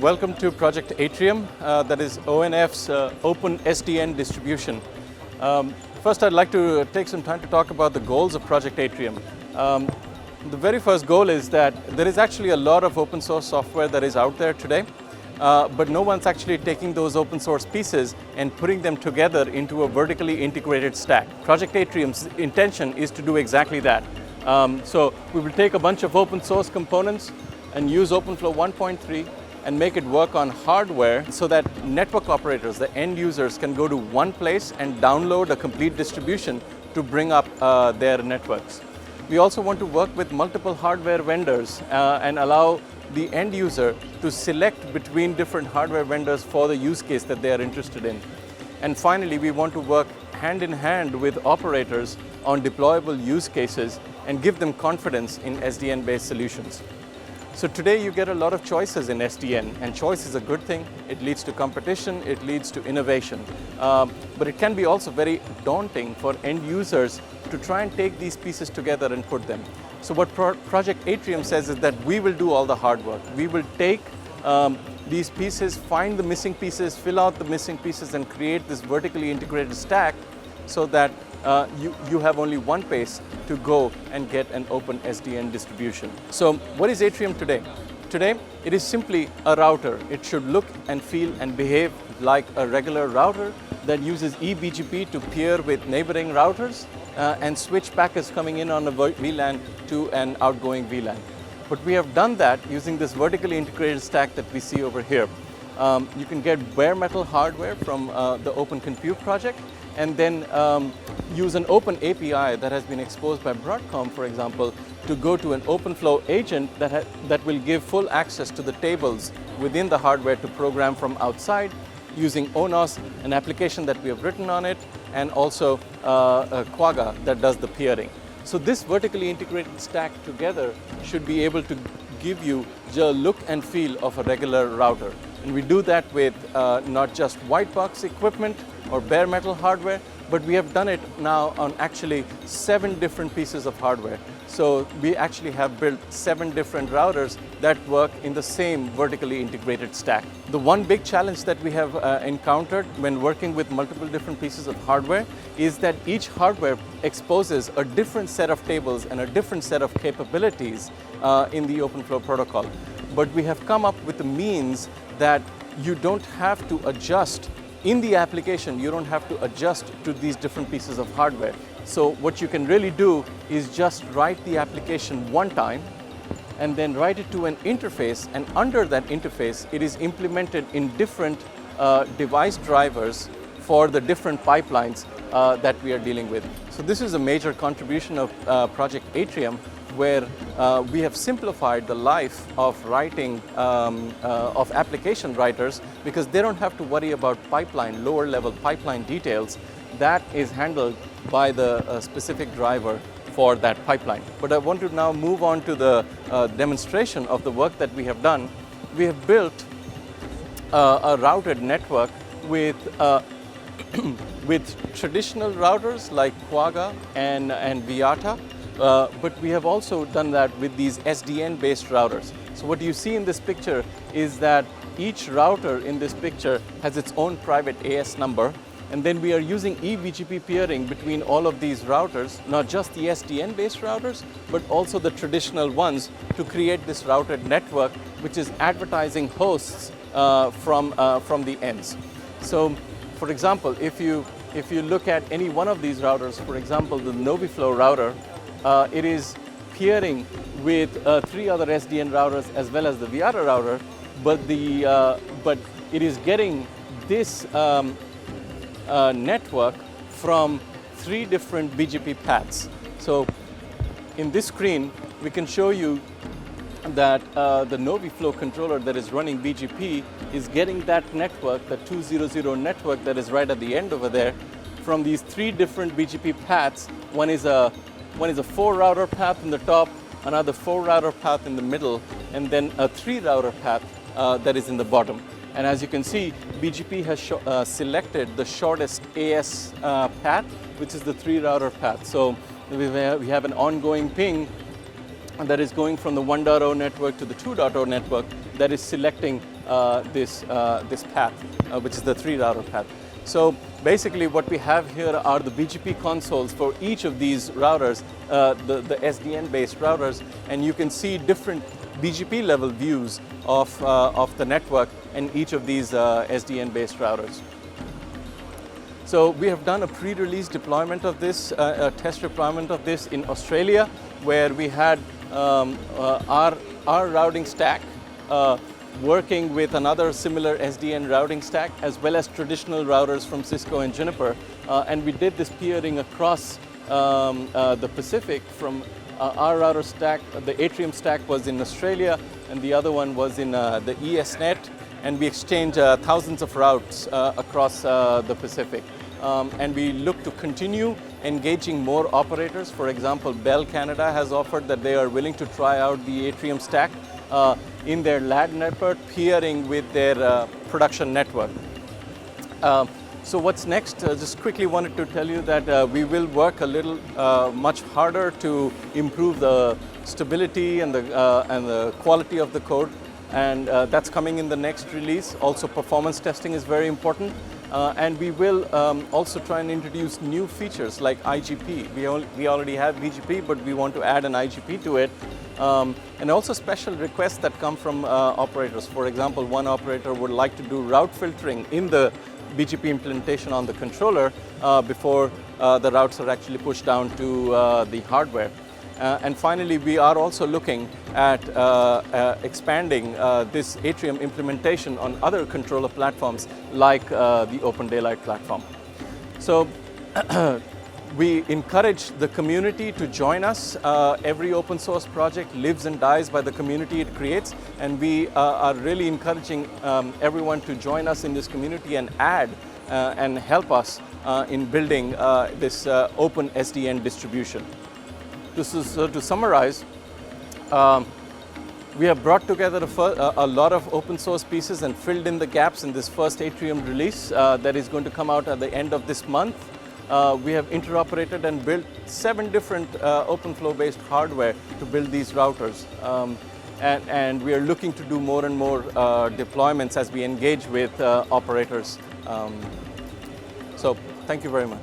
welcome to Project Atrium, that is ONF's Open SDN distribution. First, I'd like to take some time to talk about the goals of Project Atrium. The very first goal is that there is actually a lot of open source software that is out there today, but no one's actually taking those open source pieces and putting them together into a vertically integrated stack. Project Atrium's intention is to do exactly that. So we will take a bunch of open source components and use OpenFlow 1.3 and make it work on hardware so that network operators, the end users, can go to one place and download a complete distribution to bring up their networks. We also want to work with multiple hardware vendors and allow the end user to select between different hardware vendors for the use case that they are interested in. And finally, we want to work hand in hand with operators on deployable use cases and give them confidence in SDN-based solutions. So today you get a lot of choices in SDN, and choice is a good thing. It leads to competition, it leads to innovation. But it can be also very daunting for end users to try and take these pieces together and put them. So what Project Atrium says is that we will do all the hard work. We will take these pieces, find the missing pieces, fill out the missing pieces, and create this vertically integrated stack so that you have only one place to go and get an open SDN distribution. So what is Atrium today? Today, it is simply a router. It should look and feel and behave like a regular router that uses eBGP to peer with neighboring routers and switch packets coming in on a VLAN to an outgoing VLAN. But we have done that using this vertically integrated stack that we see over here. You can get bare metal hardware from the Open Compute project, and then use an open API that has been exposed by Broadcom, for example, to go to an OpenFlow agent that will give full access to the tables within the hardware to program from outside using ONS, an application that we have written on it, and also Quagga that does the peering. So this vertically integrated stack together should be able to give you the look and feel of a regular router. And we do that with not just white box equipment or bare metal hardware, but we have done it now on actually 7 different pieces of hardware. So we actually have built 7 different routers that work in the same vertically integrated stack. The one big challenge that we have encountered when working with multiple different pieces of hardware is that each hardware exposes a different set of tables and a different set of capabilities in the OpenFlow protocol. But we have come up with a means that you don't have to adjust in the application. You don't have to adjust to these different pieces of hardware. So what you can really do is just write the application one time and then write it to an interface, and under that interface it is implemented in different device drivers for the different pipelines that we are dealing with. So this is a major contribution of Project Atrium, where we have simplified the life of writing of application writers, because they don't have to worry about pipeline, lower level pipeline details. That is handled by the specific driver for that pipeline. But I want to now move on to the demonstration of the work that we have done. We have built a routed network with with traditional routers like Quagga and Viata. But we have also done that with these SDN-based routers. So what you see in this picture is that each router in this picture has its own private AS number, and then we are using eBGP peering between all of these routers, not just the SDN-based routers, but also the traditional ones, to create this routed network, which is advertising hosts from the ends. So, for example, if you look at any one of these routers, for example, the NoviFlow router, it is peering with 3 other SDN routers as well as the Viata router, but it is getting this network from 3 different BGP paths. So in this screen, we can show you that the NoviFlow controller that is running BGP is getting that network, the 200 network that is right at the end over there, from these 3 different BGP paths. One is a 4 router path in the top, another 4 router path in the middle, and then a 3 router path that is in the bottom. And as you can see, BGP has selected the shortest AS path, which is the 3 router path. So we have an ongoing ping that is going from the 1.0 network to the 2.0 network that is selecting this path, which is the 3-router path. So basically what we have here are the BGP consoles for each of these routers, the SDN-based routers, and you can see different BGP level views of the network in each of these SDN-based routers. So we have done a pre-release deployment of this, a test deployment of this in Australia, where we had our routing stack working with another similar SDN routing stack, as well as traditional routers from Cisco and Juniper. And we did this peering across the Pacific from our router stack. The Atrium stack was in Australia, and the other one was in the ESNet. And we exchanged thousands of routes across the Pacific. And we look to continue engaging more operators. For example, Bell Canada has offered that they are willing to try out the Atrium stack in their LAD network, peering with their production network. So what's next? Just quickly wanted to tell you that we will work a little much harder to improve the stability and the quality of the code, and that's coming in the next release. Also, performance testing is very important. And we will also try and introduce new features like IGP. We already have BGP, but we want to add an IGP to it. And also special requests that come from operators. For example, one operator would like to do route filtering in the BGP implementation on the controller before the routes are actually pushed down to the hardware. And finally, we are also looking at expanding this Atrium implementation on other controller platforms like the Open Daylight platform. So we encourage the community to join us. Every open source project lives and dies by the community it creates, and we are really encouraging everyone to join us in this community and add and help us in building this open SDN distribution. To summarize, we have brought together a lot of open source pieces and filled in the gaps in this first Atrium release that is going to come out at the end of this month. We have interoperated and built 7 different OpenFlow based hardware to build these routers. And we are looking to do more and more deployments as we engage with operators. So thank you very much.